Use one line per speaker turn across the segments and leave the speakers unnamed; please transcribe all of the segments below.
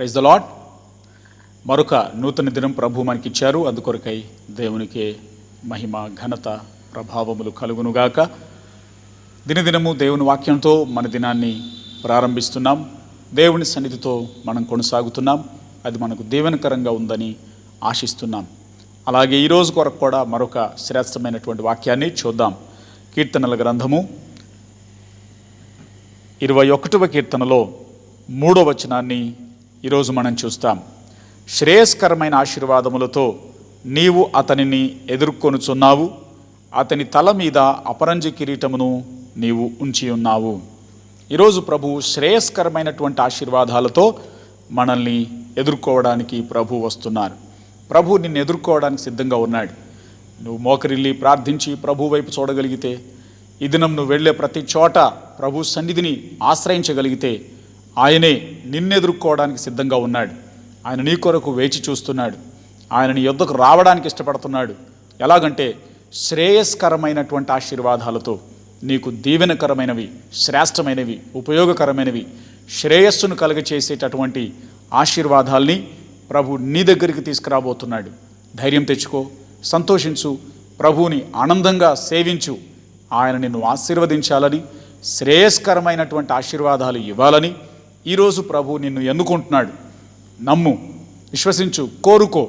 Praise the lord. మరొక నూతన దినం ప్రభు మనకిచ్చారు. అందుకొరకై దేవునికే మహిమ ఘనత ప్రభావములు కలుగునుగాక. దినదినము దేవుని వాక్యంతో మన దినాన్ని ప్రారంభిస్తున్నాం. దేవుని సన్నిధితో మనం కొనసాగుతున్నాం. అది మనకు దీవెనకరంగా ఉందని ఆశిస్తున్నాం. అలాగే ఈరోజు కొరకు కూడా మరొక శ్రేష్టమైనటువంటి వాక్యాన్ని చూద్దాం. కీర్తనల గ్రంథము 21వ కీర్తనలో 3వ వచనాన్ని ఈరోజు మనం చూస్తాం. శ్రేయస్కరమైన ఆశీర్వాదములతో నీవు అతనిని ఎదుర్కొనుచున్నావు, అతని తల మీద అపరంజి కిరీటమును నీవు ఉంచి ఉన్నావు. ఈరోజు ప్రభు శ్రేయస్కరమైనటువంటి ఆశీర్వాదాలతో మనల్ని ఎదుర్కోవడానికి ప్రభు వస్తున్నారు. ప్రభు నిన్ను ఎదుర్కోవడానికి సిద్ధంగా ఉన్నాడు. నువ్వు మోకరిల్లి ప్రార్థించి ప్రభు వైపు చూడగలిగితే, ఈ దినం నువ్వు వెళ్ళే ప్రతి చోట ప్రభు సన్నిధిని ఆశ్రయించగలిగితే ఆయనే నిన్ను ఎదుర్కోవడానికి సిద్ధంగా ఉన్నాడు. ఆయన నీ కొరకు వేచి చూస్తున్నాడు. ఆయన నీ యొద్దకు రావడానికి ఇష్టపడుతున్నాడు. ఎలాగంటే శ్రేయస్కరమైనటువంటి ఆశీర్వాదాలతో, నీకు దీవెనకరమైనవి, శ్రేష్టమైనవి, ఉపయోగకరమైనవి, శ్రేయస్సును కలుగచేసేటటువంటి ఆశీర్వాదాల్ని ప్రభు నీ దగ్గరికి తీసుకురాబోతున్నాడు. ధైర్యం తెచ్చుకో, సంతోషించు, ప్రభువుని ఆనందంగా సేవించు. ఆయన నిన్ను ఆశీర్వదించాలని, శ్రేయస్కరమైనటువంటి ఆశీర్వాదాలు ఇవ్వాలని ఈరోజు ప్రభు నిన్ను ఎన్నుకుంటున్నాడు. నమ్ము, విశ్వసించు, కోరుకో.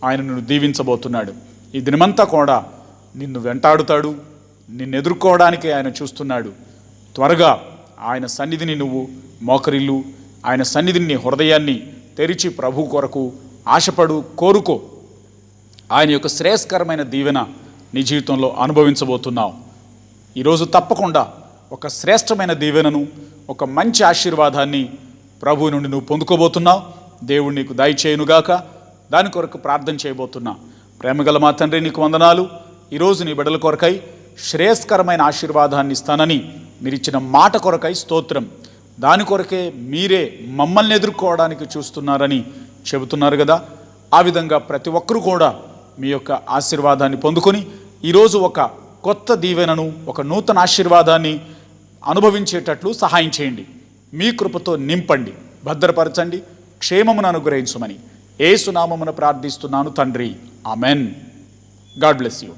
ఆయన నిన్ను దీవించబోతున్నాడు. ఈ దినమంతా కూడా నిన్ను వెంటాడుతాడు. నిన్ను ఎదుర్కోవడానికి ఆయన చూస్తున్నాడు. త్వరగా ఆయన సన్నిధిని నువ్వు మోకరిల్లు. ఆయన సన్నిధిని నీ హృదయాన్ని తెరిచి ప్రభు కొరకు ఆశపడు, కోరుకో. ఆయన యొక్క శ్రేయస్కరమైన దీవెన నీ జీవితంలో అనుభవించబోతున్నావు. ఈరోజు తప్పకుండా ఒక శ్రేష్టమైన దీవెనను, ఒక మంచి ఆశీర్వాదాన్ని ప్రభు నుండి నువ్వు పొందుకోబోతున్నావు. దేవుడు నీకు దయచేయునుగాక. దాని కొరకు ప్రార్థన చేయబోతున్నా. ప్రేమగల మా తండ్రి, నీకు వందనాలు. ఈరోజు నీ బిడ్డల కొరకై శ్రేయస్కరమైన ఆశీర్వాదాన్ని ఇస్తానని మీరు ఇచ్చిన మాట కొరకై స్తోత్రం. దాని కొరకే మీరే మమ్మల్ని ఎదుర్కోవడానికి చూస్తున్నారని చెబుతున్నారు కదా. ఆ విధంగా ప్రతి ఒక్కరూ కూడా మీ యొక్క ఆశీర్వాదాన్ని పొందుకొని ఈరోజు ఒక కొత్త దీవెనను, ఒక నూతన ఆశీర్వాదాన్ని అనుభవించేటట్లు సహాయం చేయండి. మీ కృపతో నింపండి, భద్రపరచండి, క్షేమమును అనుగ్రహించమని యేసు నామమున ప్రార్థిస్తున్నాను తండ్రి. ఆమెన్. God bless you.